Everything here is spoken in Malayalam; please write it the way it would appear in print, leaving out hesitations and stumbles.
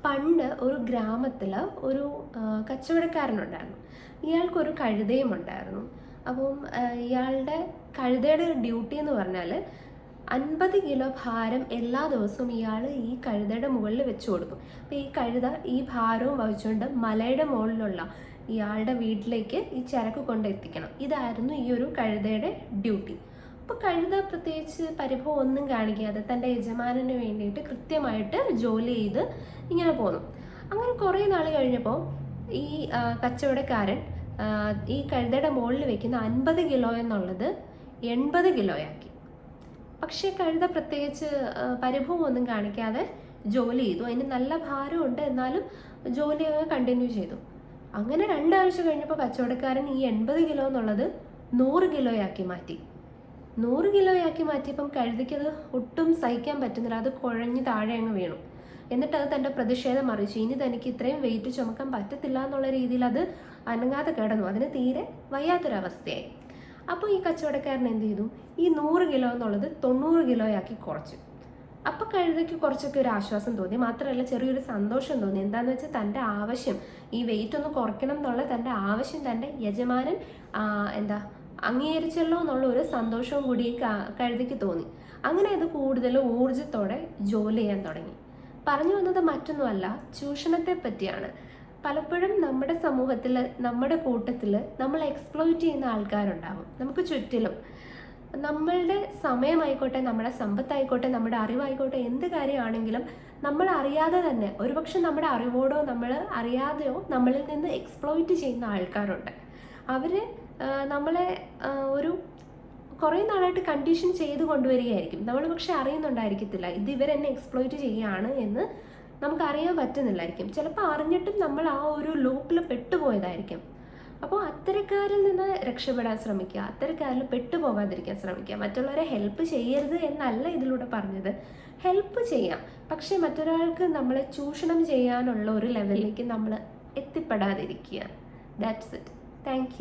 പണ്ട് ഒരു ഗ്രാമത്തിൽ ഒരു കച്ചവടക്കാരനുണ്ടായിരുന്നു. ഇയാൾക്കൊരു കഴുതയും ഉണ്ടായിരുന്നു. അപ്പം ഇയാളുടെ കഴുതയുടെ ഡ്യൂട്ടി എന്ന് പറഞ്ഞാൽ 50 കിലോ ഭാരം എല്ലാ ദിവസവും ഇയാൾ ഈ കഴുതയുടെ മുകളിൽ വെച്ച് കൊടുക്കും. അപ്പോൾ ഈ കഴുത ഈ ഭാരവും വഹിച്ചുകൊണ്ട് മലയുടെ മുകളിലുള്ള ഇയാളുടെ വീട്ടിലേക്ക് ഈ ചരക്ക് കൊണ്ടെത്തിക്കണം. ഇതായിരുന്നു ഈ ഒരു കഴുതയുടെ ഡ്യൂട്ടി. അപ്പോൾ കഴുത പ്രത്യേകിച്ച് പരിഭവം ഒന്നും കാണിക്കാതെ തൻ്റെ യജമാനന് വേണ്ടിയിട്ട് കൃത്യമായിട്ട് ജോലി ചെയ്ത് ഇങ്ങനെ പോന്നു. അങ്ങനെ കുറേ നാൾ കഴിഞ്ഞപ്പോൾ ഈ കച്ചവടക്കാരൻ ഈ കഴുതയുടെ മുകളിൽ വെക്കുന്ന 50 കിലോ എന്നുള്ളത് 80 കിലോയാക്കി. പക്ഷേ കഴുത പ്രത്യേകിച്ച് പരിഭവം ഒന്നും കാണിക്കാതെ ജോലി ചെയ്തു. അതിന് നല്ല ഭാരമുണ്ട്, എന്നാലും ജോലി കണ്ടിന്യൂ ചെയ്തു. അങ്ങനെ 2 ആഴ്ച കഴിഞ്ഞപ്പോൾ കച്ചവടക്കാരൻ ഈ 80 കിലോ എന്നുള്ളത് 100 കിലോയാക്കി മാറ്റി. 100 കിലോയാക്കി മാറ്റിയപ്പം കഴുതയ്ക്കത് ഒട്ടും സഹിക്കാൻ പറ്റുന്നില്ല. അത് കുഴഞ്ഞ് താഴെ അങ്ങ് വീണു. എന്നിട്ട് അത് തൻ്റെ പ്രതിഷേധം അറിയിച്ചു. ഇനി തനിക്ക് ഇത്രയും വെയിറ്റ് ചുമക്കാൻ പറ്റത്തില്ല എന്നുള്ള രീതിയിൽ അത് അനങ്ങാതെ കിടന്നു. അതിന് തീരെ വയ്യാത്തൊരവസ്ഥയായി. അപ്പോൾ ഈ കച്ചവടക്കാരൻ എന്ത് ചെയ്തു? ഈ 100 കിലോ എന്നുള്ളത് 90 കിലോയാക്കി കുറച്ചു. അപ്പോൾ കഴുതയ്ക്ക് കുറച്ചൊക്കെ ഒരു ആശ്വാസം തോന്നി. മാത്രമല്ല ചെറിയൊരു സന്തോഷം തോന്നി. എന്താണെന്ന് വെച്ചാൽ തൻ്റെ ആവശ്യം, ഈ വെയിറ്റ് ഒന്ന് കുറയ്ക്കണം എന്നുള്ള തൻ്റെ ആവശ്യം തൻ്റെ യജമാനൻ അംഗീകരിച്ചല്ലോ എന്നുള്ള ഒരു സന്തോഷവും കൂടി കഴുതയ്ക്ക് തോന്നി. അങ്ങനെ അത് കൂടുതൽ ഊർജത്തോടെ ജോലി ചെയ്യാൻ തുടങ്ങി. പറഞ്ഞു വന്നത് മറ്റൊന്നുമല്ല, ചൂഷണത്തെ പറ്റിയാണ്. പലപ്പോഴും നമ്മുടെ സമൂഹത്തിൽ, നമ്മുടെ കൂട്ടത്തിൽ നമ്മൾ എക്സ്പ്ലോയിറ്റ് ചെയ്യുന്ന ആൾക്കാരുണ്ടാകും നമുക്ക് ചുറ്റിലും. നമ്മളുടെ സമയമായിക്കോട്ടെ, നമ്മുടെ സമ്പത്തായിക്കോട്ടെ, നമ്മുടെ അറിവായിക്കോട്ടെ, എന്ത് കാര്യമാണെങ്കിലും നമ്മൾ അറിയാതെ തന്നെ, ഒരുപക്ഷെ നമ്മുടെ അറിവോടോ നമ്മൾ അറിയാതെയോ നമ്മളിൽ നിന്ന് എക്സ്പ്ലോയിറ്റ് ചെയ്യുന്ന ആൾക്കാരുണ്ട്. അവർ നമ്മളെ ഒരു കുറേ നാളായിട്ട് കണ്ടീഷൻ ചെയ്ത് കൊണ്ടുവരികയായിരിക്കും. നമ്മൾ പക്ഷെ അറിയുന്നുണ്ടായിരിക്കത്തില്ല ഇത് ഇവരെന്നെ എക്സ്പ്ലോയിറ്റ് ചെയ്യുകയാണ് എന്ന് നമുക്കറിയാൻ പറ്റുന്നില്ലായിരിക്കും. ചിലപ്പോൾ അറിഞ്ഞിട്ടും നമ്മൾ ആ ഒരു ലൂപ്പിൽ പെട്ടുപോയതായിരിക്കും. അപ്പോൾ അത്തരക്കാരിൽ നിന്ന് രക്ഷപ്പെടാൻ ശ്രമിക്കുക, അത്തരക്കാരിൽ പെട്ടുപോകാതിരിക്കാൻ ശ്രമിക്കുക. മറ്റുള്ളവരെ ഹെൽപ്പ് ചെയ്യരുത് എന്നല്ല ഇതിലൂടെ പറഞ്ഞത്, ഹെൽപ്പ് ചെയ്യാം. പക്ഷേ മറ്റൊരാൾക്ക് നമ്മളെ ചൂഷണം ചെയ്യാനുള്ള ഒരു ലെവലിലേക്ക് നമ്മൾ എത്തിപ്പെടാതിരിക്കുക. That's it. Thank U.